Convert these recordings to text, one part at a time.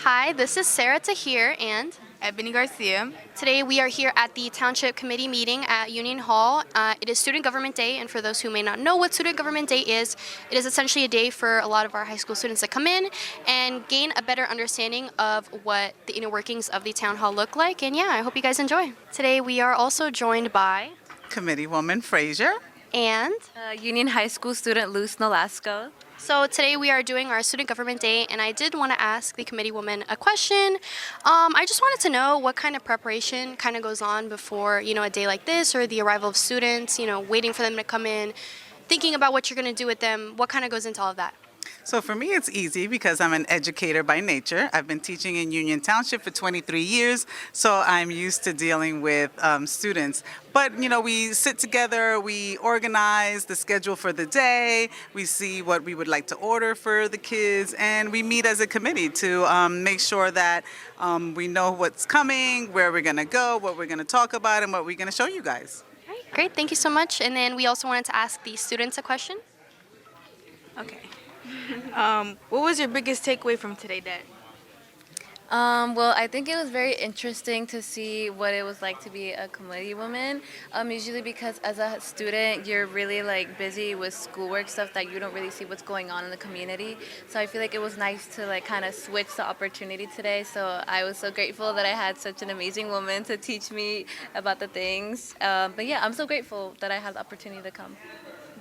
Hi, this is Sarah Tahir, and Ebony Garcia. today we are here at the Township Committee meeting at Union Hall. It is Student Government Day, and for those who may not know what Student Government Day is, it is essentially a day for a lot of our high school students to come in and gain a better understanding of what the inner workings of the town hall look like. And yeah, I hope you guys enjoy. Today we are also joined by Committeewoman Frazier. and Union High School student Luz Nolasco. So today we are doing our Student Government Day, and I did want to ask the committee woman a question. I just wanted to know what kind of preparation kind of goes on before, a day like this or the arrival of students, waiting for them to come in, thinking about what you're going to do with them. What kind of goes into all of that? So for me, it's easy because I'm an educator by nature. I've been teaching in Union Township for 23 years, so I'm used to dealing with students. But, we sit together, we organize the schedule for the day, we see what we would like to order for the kids, and we meet as a committee to make sure that we know what's coming, where we're going to go, what we're going to talk about, and what we're going to show you guys. All right, great. Thank you so much. And then we also wanted to ask the students a question. Okay. What was your biggest takeaway from today, Dad? Well, I think it was very interesting to see what it was like to be a committee woman. Usually because as a student, you're really busy with schoolwork stuff that you don't really see what's going on in the community. So I feel like it was nice to kind of switch the opportunity today. So I was so grateful that I had such an amazing woman to teach me about the things. But yeah, I'm so grateful that I had the opportunity to come.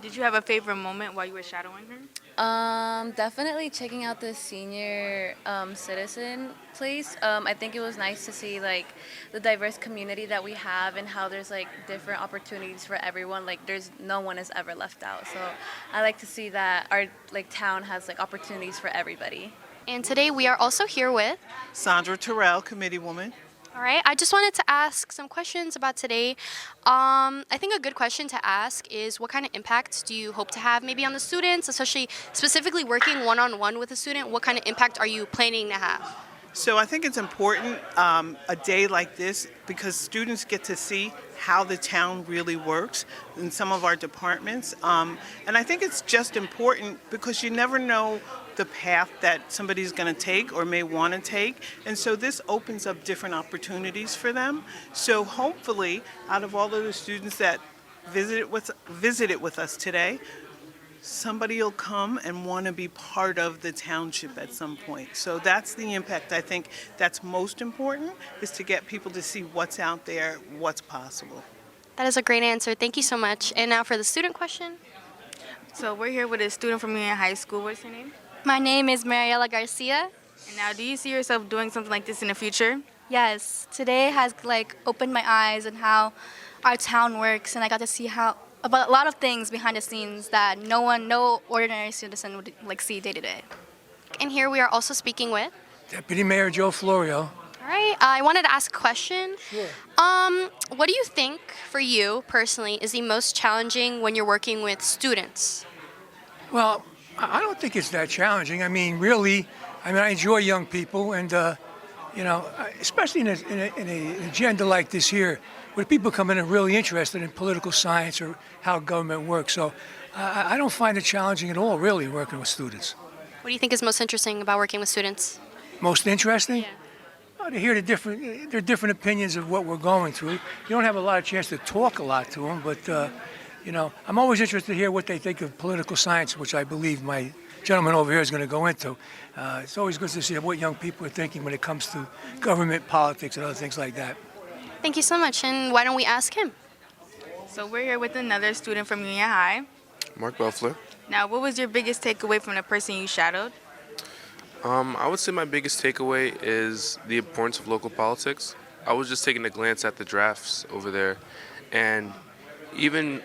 Did you have a favorite moment while you were shadowing her? Definitely checking out the senior citizen place. I think it was nice to see the diverse community that we have and how there's different opportunities for everyone. There's no one is ever left out. So I like to see that our town has opportunities for everybody. And today we are also here with Sandra Terrell, committee woman. All right, I just wanted to ask some questions about today. I think a good question to ask is what kind of impact do you hope to have maybe on the students, especially specifically working one-on-one with a student? What kind of impact are you planning to have? So I think it's important a day like this because students get to see how the town really works in some of our departments. And I think it's just important because you never know the path that somebody's going to take or may want to take. And so this opens up different opportunities for them. So hopefully, out of all of the students that visited with us today, somebody will come and want to be part of the township at some point. So that's the impact I think that's most important, is to get people to see what's out there, what's possible. That is a great answer. Thank you so much. And now for the student question. So we're here with a student from Union High School. What's your name? My name is Mariela Garcia. And now, do you see yourself doing something like this in the future? Yes, today has opened my eyes on how our town works, and I got to see about a lot of things behind the scenes that no ordinary citizen would see day to day. And here we are also speaking with. Deputy Mayor Joe Florio. All right, I wanted to ask a question. Sure. What do you think, for you personally, is the most challenging when you're working with students? Well, I don't think it's that challenging. I enjoy young people, and especially in an agenda like this here, where people come in and really interested in political science or how government works. So I don't find it challenging at all, really, working with students. What do you think is most interesting about working with students? Most interesting? Yeah. Well, to hear their different opinions of what we're going through. You don't have a lot of chance to talk a lot to them, but I'm always interested to hear what they think of political science, which I believe my gentleman over here is going to go into. It's always good to see what young people are thinking when it comes to government, politics, and other things like that. Thank you so much. And why don't we ask him? So we're here with another student from Union High. Mark Belfler. Now, what was your biggest takeaway from the person you shadowed? I would say my biggest takeaway is the importance of local politics. I was just taking a glance at the drafts over there, and even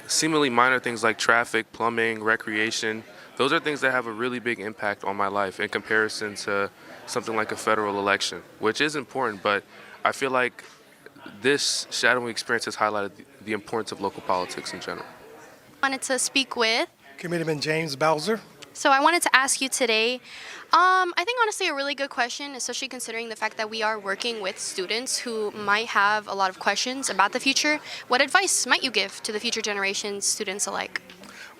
seemingly minor things like traffic, plumbing, recreation, those are things that have a really big impact on my life in comparison to something like a federal election, which is important, but I feel like this shadowing experience has highlighted the importance of local politics in general. I wanted to speak with Committeeman James Bowser. So I wanted to ask you today, I think honestly a really good question, especially considering the fact that we are working with students who might have a lot of questions about the future. What advice might you give to the future generations, students alike?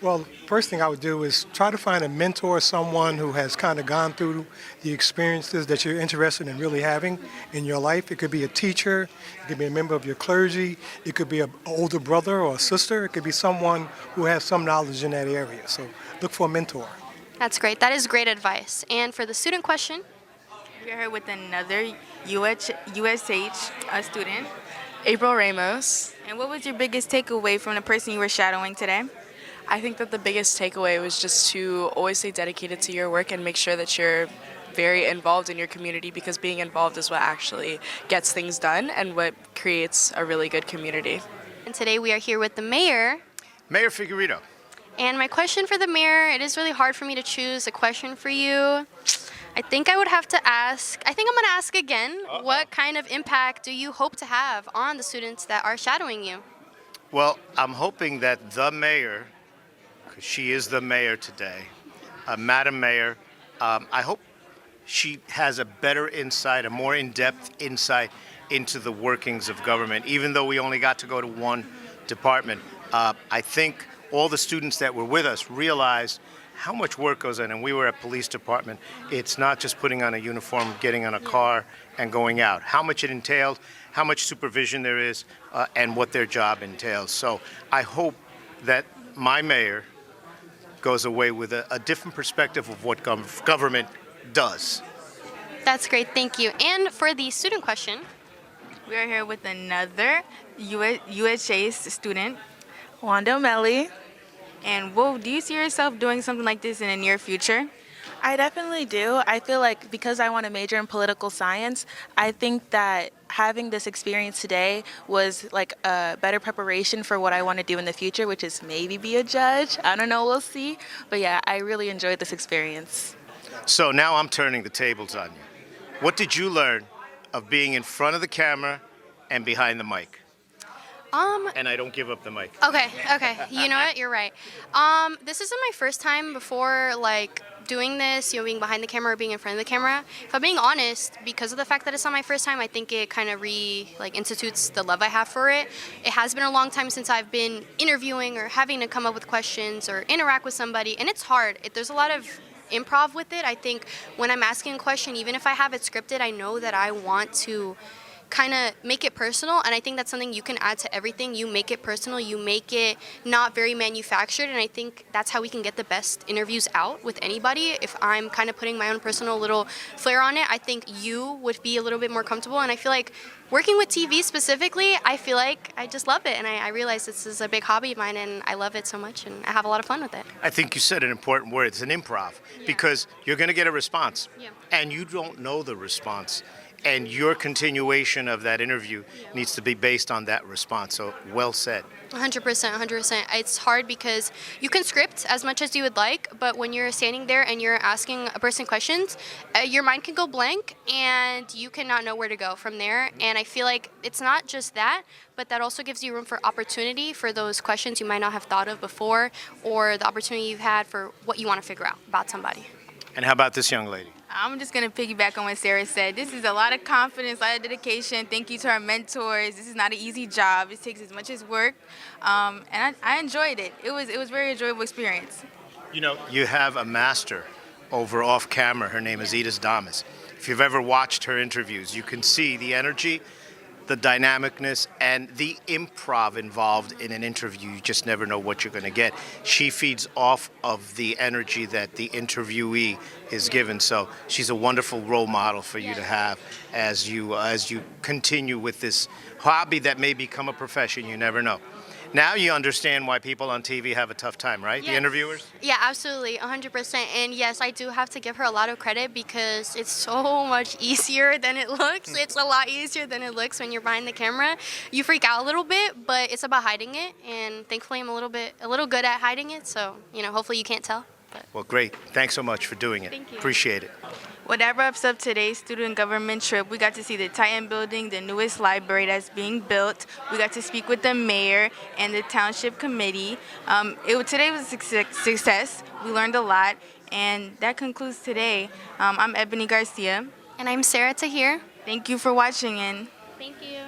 Well, first thing I would do is try to find a mentor, someone who has kind of gone through the experiences that you're interested in really having in your life. It could be a teacher, it could be a member of your clergy, it could be an older brother or a sister, it could be someone who has some knowledge in that area. So look for a mentor. That's great. That is great advice. And for the student question, We're here with another USH student. April Ramos. And what was your biggest takeaway from the person you were shadowing today? I think that the biggest takeaway was just to always stay dedicated to your work and make sure that you're very involved in your community, because being involved is what actually gets things done and what creates a really good community. and today we are here with the mayor. Mayor Figueredo. And my question for the mayor, it is really hard for me to choose a question for you. I think I would have to ask, I think I'm going to ask again, what kind of impact do you hope to have on the students that are shadowing you? Well, I'm hoping that the mayor, because she is the mayor today, Madam Mayor, I hope she has a better insight, a more in-depth insight into the workings of government. Even though we only got to go to one department, I think all the students that were with us realized how much work goes in. And we were at police department. It's not just putting on a uniform, getting on a car, and going out. How much it entails, how much supervision there is, and what their job entails. So I hope that my mayor goes away with a different perspective of what government does. That's great, thank you. And for the student question, We are here with another USH student, Wanda O'Malley. And do you see yourself doing something like this in the near future? I definitely do. I feel like because I want to major in political science, I think that having this experience today was like a better preparation for what I want to do in the future, which is maybe be a judge. I don't know, we'll see. But yeah, I really enjoyed this experience. So now I'm turning the tables on you. What did you learn of being in front of the camera and behind the mic? And I don't give up the mic. Okay. You know what? You're right. This isn't my first time before, like, doing this, being behind the camera or being in front of the camera. If I'm being honest, because of the fact that it's not my first time, I think it kind of institutes the love I have for it. It has been a long time since I've been interviewing or having to come up with questions or interact with somebody, and it's hard. There's a lot of improv with it. I think when I'm asking a question, even if I have it scripted, I know that I want to kind of make it personal, and I think that's something you can add to everything. You make it personal, you make it not very manufactured, and I think that's how we can get the best interviews out with anybody. If I'm kind of putting my own personal little flair on it, I think you would be a little bit more comfortable, and I feel like working with TV specifically, I feel like I just love it, and I realize this is a big hobby of mine, and I love it so much, and I have a lot of fun with it. I think you said an important word. It's an improv, because you're going to get a response, and you don't know the response. And your continuation of that interview needs to be based on that response. So well said. 100%. It's hard because you can script as much as you would like, but when you're standing there and you're asking a person questions, your mind can go blank and you cannot know where to go from there. And I feel like it's not just that, but that also gives you room for opportunity for those questions you might not have thought of before, or the opportunity you've had for what you want to figure out about somebody. And how about this young lady? I'm just going to piggyback on what Sarah said. This is a lot of confidence, a lot of dedication. Thank you to our mentors. This is not an easy job. It takes as much as work. And I enjoyed it. It was a very enjoyable experience. You know, you have a master over off camera. Her name is Edith Damas. If you've ever watched her interviews, you can see the energy, the dynamicness, and the improv involved in an interview. You just never know what you're going to get. She feeds off of the energy that the interviewee is given. So she's a wonderful role model for you to have as you continue with this hobby that may become a profession. You never know. Now you understand why people on TV have a tough time, right? Yes. The interviewers? Yeah, absolutely, 100%. And yes, I do have to give her a lot of credit because it's so much easier than it looks. It's a lot easier than it looks when you're behind the camera. You freak out a little bit, but it's about hiding it. And thankfully, I'm a little good at hiding it. So, hopefully you can't tell. But. Well, great. Thanks so much for doing it. Thank you. Appreciate it. Well, that wraps up today's student government trip. We got to see the Titan building, the newest library that's being built. We got to speak with the mayor and the township committee. Today was a success. We learned a lot, and that concludes today. I'm Ebony Garcia. And I'm Sarah Tahir. Thank you for watching, and thank you.